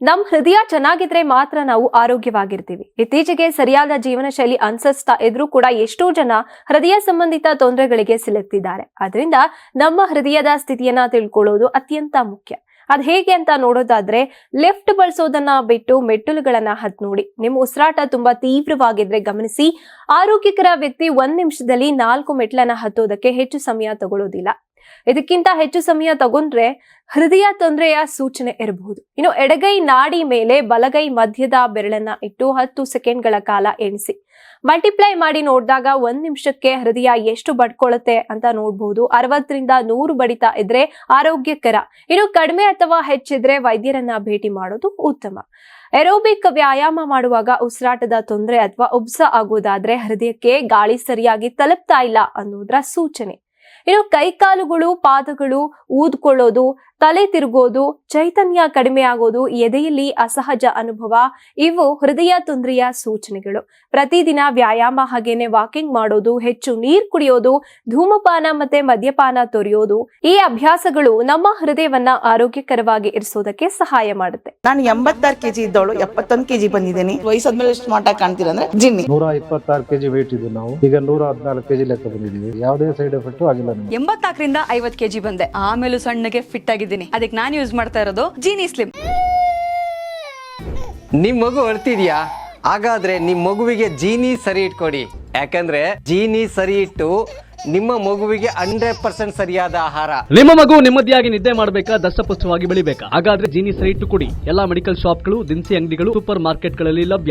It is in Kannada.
ನಮ್ ಹೃದಯ ಚೆನ್ನಾಗಿದ್ರೆ ಮಾತ್ರ ನಾವು ಆರೋಗ್ಯವಾಗಿರ್ತೀವಿ. ಇತ್ತೀಚೆಗೆ ಸರಿಯಾದ ಜೀವನ ಶೈಲಿ ಅನುಸರಿಸ್ತಾ ಇದ್ರೂ ಕೂಡ ಎಷ್ಟೋ ಜನ ಹೃದಯ ಸಂಬಂಧಿತ ತೊಂದರೆಗಳಿಗೆ ಸಿಲುಕ್ತಿದ್ದಾರೆ. ಅದರಿಂದ ನಮ್ಮ ಹೃದಯದ ಸ್ಥಿತಿಯನ್ನ ತಿಳ್ಕೊಳ್ಳೋದು ಅತ್ಯಂತ ಮುಖ್ಯ. ಅದ್ ಹೇಗೆ ಅಂತ ನೋಡೋದಾದ್ರೆ, ಲಿಫ್ಟ್ ಬಳಸೋದನ್ನ ಬಿಟ್ಟು ಮೆಟ್ಟಲುಗಳನ್ನ ಹತ್ ನೋಡಿ. ನಿಮ್ಮ ಉಸಿರಾಟ ತುಂಬಾ ತೀವ್ರವಾಗಿದ್ರೆ ಗಮನಿಸಿ. ಆರೋಗ್ಯಕರ ವ್ಯಕ್ತಿ 1 ನಿಮಿಷದಲ್ಲಿ 4 ಮೆಟ್ಲನ್ನ ಹತ್ತೋದಕ್ಕೆ ಹೆಚ್ಚು ಸಮಯ ತಗೊಳ್ಳೋದಿಲ್ಲ. ಇದಕ್ಕಿಂತ ಹೆಚ್ಚು ಸಮಯ ತಗೊಂಡ್ರೆ ಹೃದಯ ತೊಂದರೆಯ ಸೂಚನೆ ಇರಬಹುದು. ಇನ್ನು ಎಡಗೈ ನಾಡಿ ಮೇಲೆ ಬಲಗೈ ಮಧ್ಯದ ಬೆರಳನ್ನ ಇಟ್ಟು 10 ಸೆಕೆಂಡ್ಗಳ ಕಾಲ ಎಣಿಸಿ. ಮಲ್ಟಿಪ್ಲೈ ಮಾಡಿ ನೋಡಿದಾಗ 1 ನಿಮಿಷಕ್ಕೆ ಹೃದಯ ಎಷ್ಟು ಬಡ್ಕೊಳ್ಳುತ್ತೆ ಅಂತ ನೋಡಬಹುದು. 60ರಿಂದ 100 ಬಡಿತ ಇದ್ರೆ ಆರೋಗ್ಯಕರ. ಇನ್ನು ಕಡಿಮೆ ಅಥವಾ ಹೆಚ್ಚಿದ್ರೆ ವೈದ್ಯರನ್ನ ಭೇಟಿ ಮಾಡೋದು ಉತ್ತಮ. ಏರೋಬಿಕ್ ವ್ಯಾಯಾಮ ಮಾಡುವಾಗ ಉಸಿರಾಟದ ತೊಂದರೆ ಅಥವಾ ಉಬ್ಸ ಆಗೋದಾದ್ರೆ ಹೃದಯಕ್ಕೆ ಗಾಳಿ ಸರಿಯಾಗಿ ತಲುಪ್ತಾ ಇಲ್ಲ ಅನ್ನೋದ್ರ ಸೂಚನೆ. ಇನ್ನು ಕೈಕಾಲುಗಳು, ಪಾದಗಳು ಊದ್ಕೊಳ್ಳೋದು, ತಲೆ ತಿರುಗೋದು, ಚೈತನ್ಯ ಕಡಿಮೆ ಆಗೋದು, ಎದೆಯಲ್ಲಿ ಅಸಹಜ ಅನುಭವ, ಇವು ಹೃದಯ ತೊಂದರೆಯ ಸೂಚನೆಗಳು. ಪ್ರತಿದಿನ ವ್ಯಾಯಾಮ ಹಾಗೇನೆ ವಾಕಿಂಗ್ ಮಾಡೋದು, ಹೆಚ್ಚು ನೀರು ಕುಡಿಯೋದು, ಧೂಮಪಾನ ಮತ್ತೆ ಮದ್ಯಪಾನ ತೊರೆಯೋದು, ಈ ಅಭ್ಯಾಸಗಳು ನಮ್ಮ ಹೃದಯವನ್ನ ಆರೋಗ್ಯಕರವಾಗಿ ಇರಿಸೋದಕ್ಕೆ ಸಹಾಯ ಮಾಡುತ್ತೆ. ನಾನು 86 kg ಇದ್ದವಳು 71 kg ಬಂದಿದ್ದೀನಿ. ವಯಸ್ಸಾದ್ಮೇಲೆ ಸ್ಮಾರ್ಟ್ ಆಗಿ ಕಾಣ್ತೀರಾ ಅಂದ್ರೆ ಜಿನ್ನಿ. 126 kg ವೇಟ್ ಇದ್ದು ನಾವು ಈಗ 114 kg ಲೆಕ್ಕ ಬಂದಿದ್ದೀವಿ. ಯಾವುದೇ ಸೈಡ್ ಎಫೆಕ್ಟ್ ಆಗಿಲ್ಲ. 84ರಿಂದ 50 kg ಬಂದೆ. ಆಮೇಲೆ ಸಣ್ಣಗೆ ಫಿಟ್ ಆಗಿದ್ದೀನಿ. ಅದಕ್ಕೆ ನಾನು ಯೂಸ್ ಮಾಡ್ತಾ ಇರೋದು ಜೀನಿ ಸ್ಲಿಮ್. ನಿಮ್ ಮಗು ಅಳ್ತಿದ್ಯಾ? ಹಾಗಾದ್ರೆ ನಿಮ್ ಮಗುವಿಗೆ ಜೀನಿ ಸರಿ ಇಟ್ಕೊಡಿ. ಯಾಕಂದ್ರೆ ಜೀನಿ ಸರಿ ಇಟ್ಟು ನಿಮ್ಮ ಮಗುವಿಗೆ 100% ಸರಿಯಾದ ಆಹಾರ. ನಿಮ್ಮ ಮಗು ನೆಮ್ಮದಿಯಾಗಿ ನಿದ್ದೆ ಮಾಡಬೇಕಾ, ದಷ್ಟಪುಷ್ಟವಾಗಿ ಬೆಳಿಬೇಕಾ? ಹಾಗಾದ್ರೆ ಜೀನಿ ಸರಿ ಇಟ್ಟು ಕೊಡಿ. ಎಲ್ಲಾ ಮೆಡಿಕಲ್ ಶಾಪ್ಗಳು, ದಿನಸಿ ಅಂಗಡಿಗಳು, ಸೂಪರ್ ಮಾರ್ಕೆಟ್ಗಳಲ್ಲಿ ಲಭ್ಯ.